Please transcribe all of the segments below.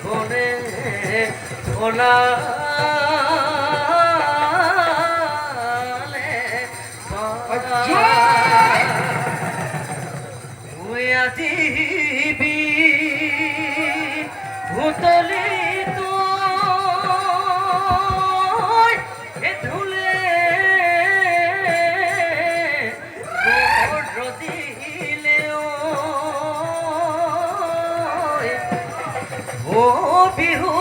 বনে ভোলা দিবি ভূতলি তো ধুলে দিলে ও বিহু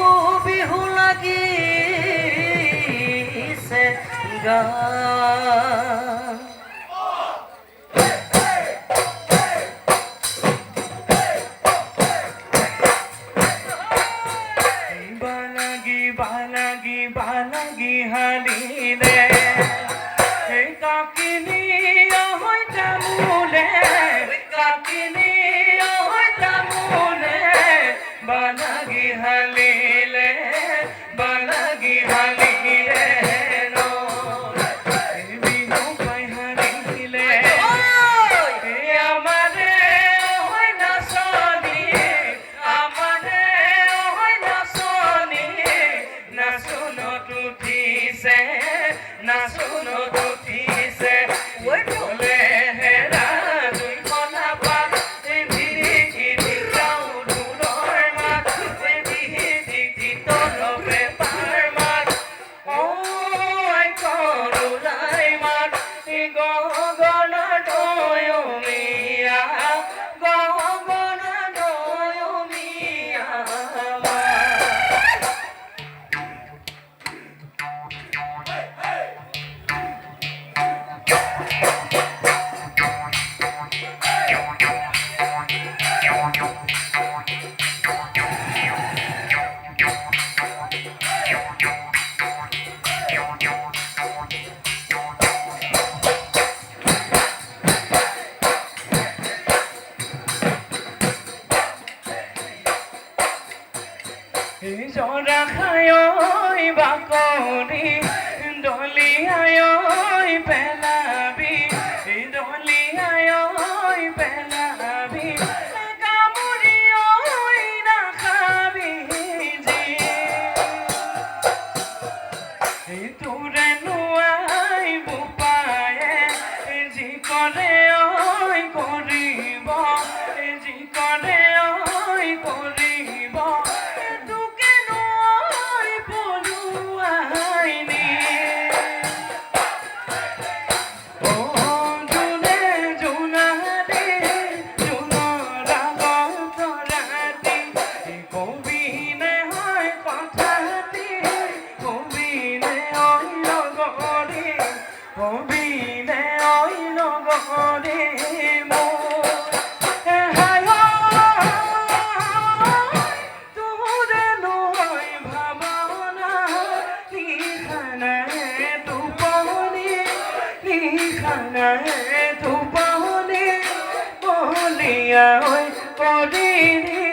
বিহু লাগিছে গা বালাগি হালিলে কাকিনি হয় তামুলে কাকিনি হয় তামুলে বালাগি হালিলে বালাগি হালিলে বিহু পাই হালিলে আমারে হয় নাচনি আমারে হয় নাচনি নাচনত উঠিছে নাচনত উঠিছে বলে হেৰা দুইখনা পাত ভিৰি যাওঁ দূৰৰ মাত ভিৰি তলবে পাৰ মাত ঐ কৰোলাই মাত গগন দয়মীয়া গগন দয়মীয়া জৰা খায় বাকৰি দলিয়াই পেলাবি দলিয়াই পেলাবি কামুৰি নাখাবি যি তোৰে নোৱাই বোপায়ে যি কৰে কৰিব যি কৰে কৰিব খাঙায় তু পাহলি বলিয়া ঐ কৰিলি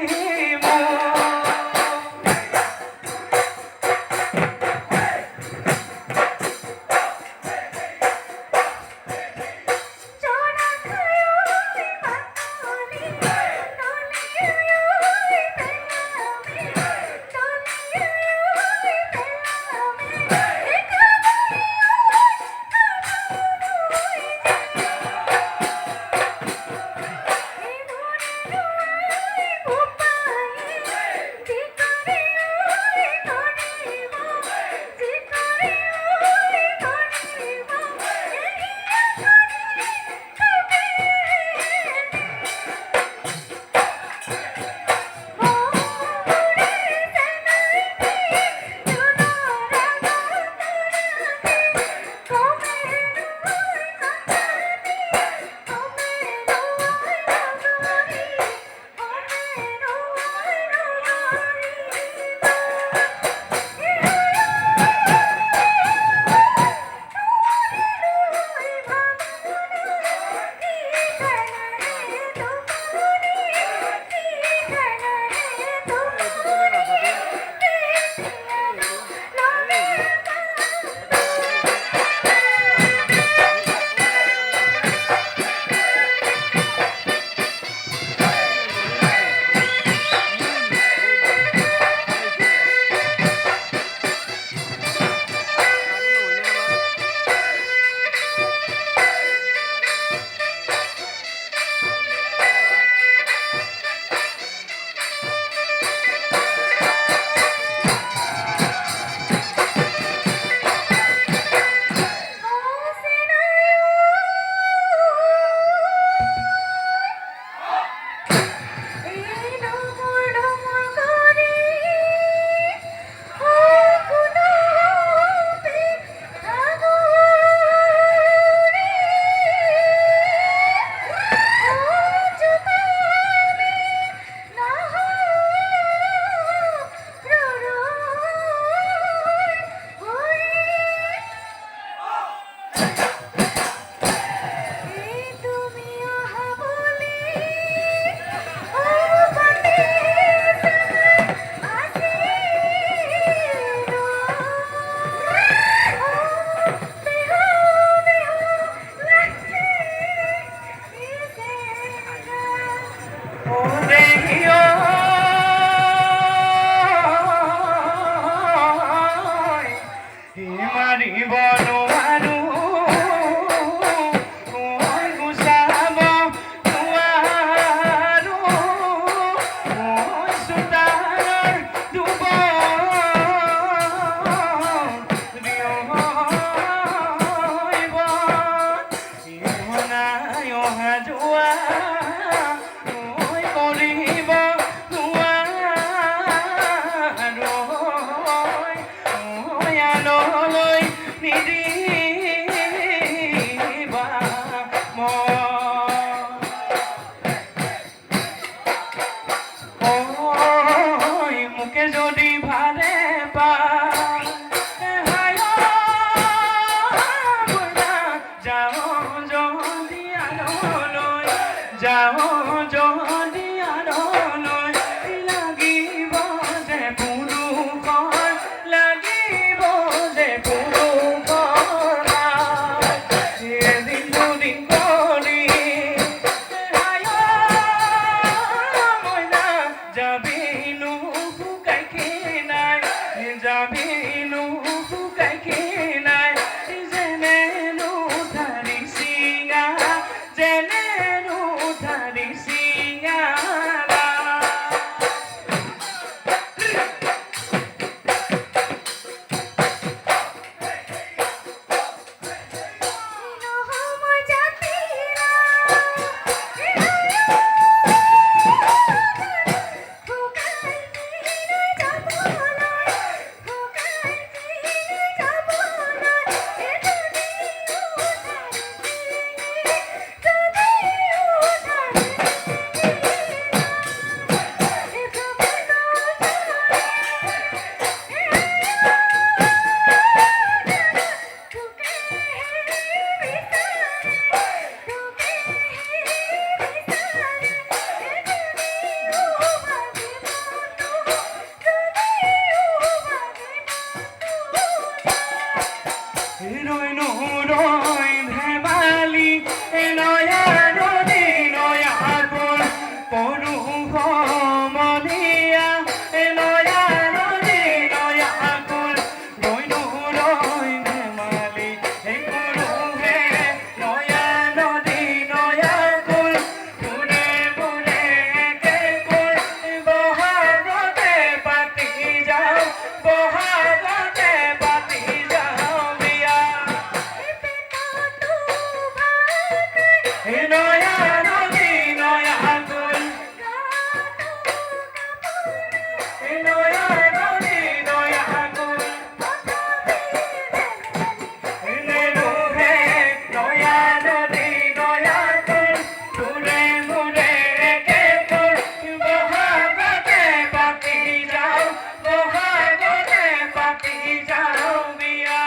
রইনু রই ধেমালি নয়া নদী নয়া কুল পড়ু মনিয়া নয়া নদী নয়া কুল রইনু রই ধেমালি পড়ু হে নয়া নদী নয়া কুল ঘুরে ঘুরে কে কুল বহাগতে পাতি যাও বহাগতে পাতি যাও বিয়া নয়া নদী নয়া কুল নয়া নদী নয়া কুল নেনু হে নয়া নদী নয়া কুল ঘুরে ঘুরে কে কুল বহাগতে পাতি যাও বহাগতে পাতি যাও বিয়া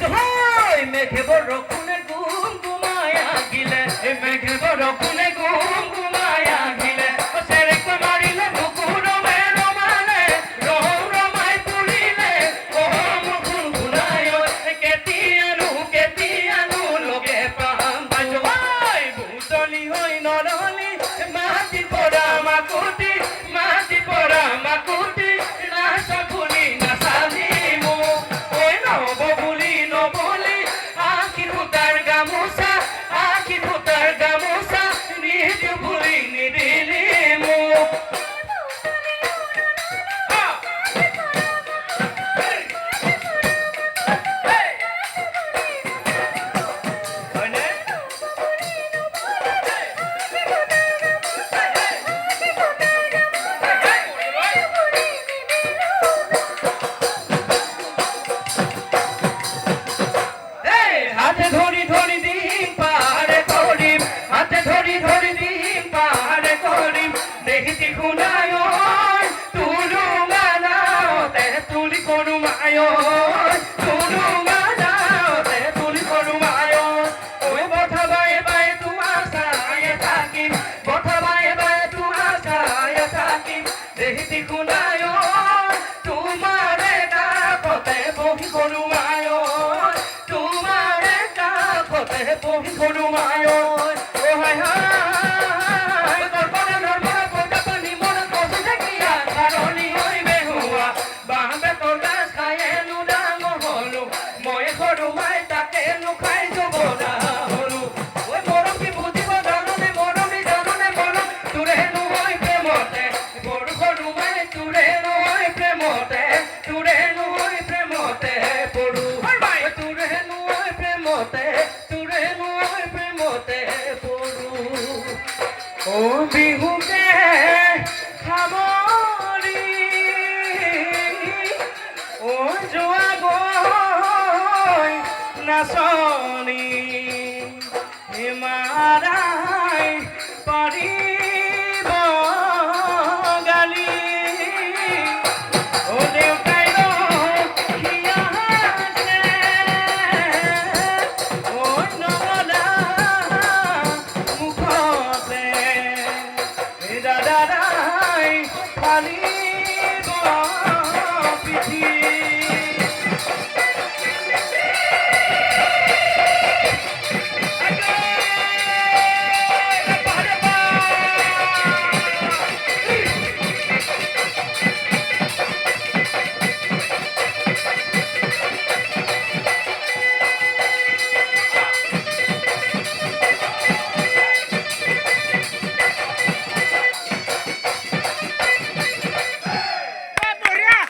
মেঘে বৰষুণে গুম গুমাই আহিলে মেঘে বৰষুণে গুম গুমাই আহিলে চেৰেক মাৰিলে বুকুৰ ৰমালে ৰমাই পুৰিলে মোৰ গুণগুণাই কেতিয়ানো লগে পাম বুটলি হৈ নৰলি মাটি পৰা মাকুতি নাচ বুলি নাচালি মোক নব বুলি নবলি আখি ফুটাৰ গামোচা নিদিও বুলি নিদিলি মোক হয়নে হাতে ধরি দিম পাহাড়ে করিম হাতে ধরি দিম পাহাড়ে করিম দেখিতি খুনায় তুলু মানাওতে তুলি করু মায় তুলু মানাওতে তুলি করু মায় ওই বথা বায়ে বায়ে তোমার সায়ে থাকিম বথা বায়ে বায়ে তোমার সায়ে থাকিম দেখিতি খুনায় তোমারে ডাকতে বহি করু মায় বহি করু মায় ও হায় হায় কল্পনা নর্মরা পোটা পানি মন কষে থাকিয়া কারণি হইবে হুয়া বাঁবে তোর গাছ খায়ে নুডাঙ্গ হলু মই করু মায় তাকে নুখাই জবনা হলু ওই মরম কি বুঝিব জাননে মরম তুরে নু হয় প্রেমতে বড় করু মায় তুরে নু হয় প্রেমতে পড়ু তুরে নু হয় প্রেমতে ও বিহুকে খামরি ও যোৱা গৈ নাচনি মাৰা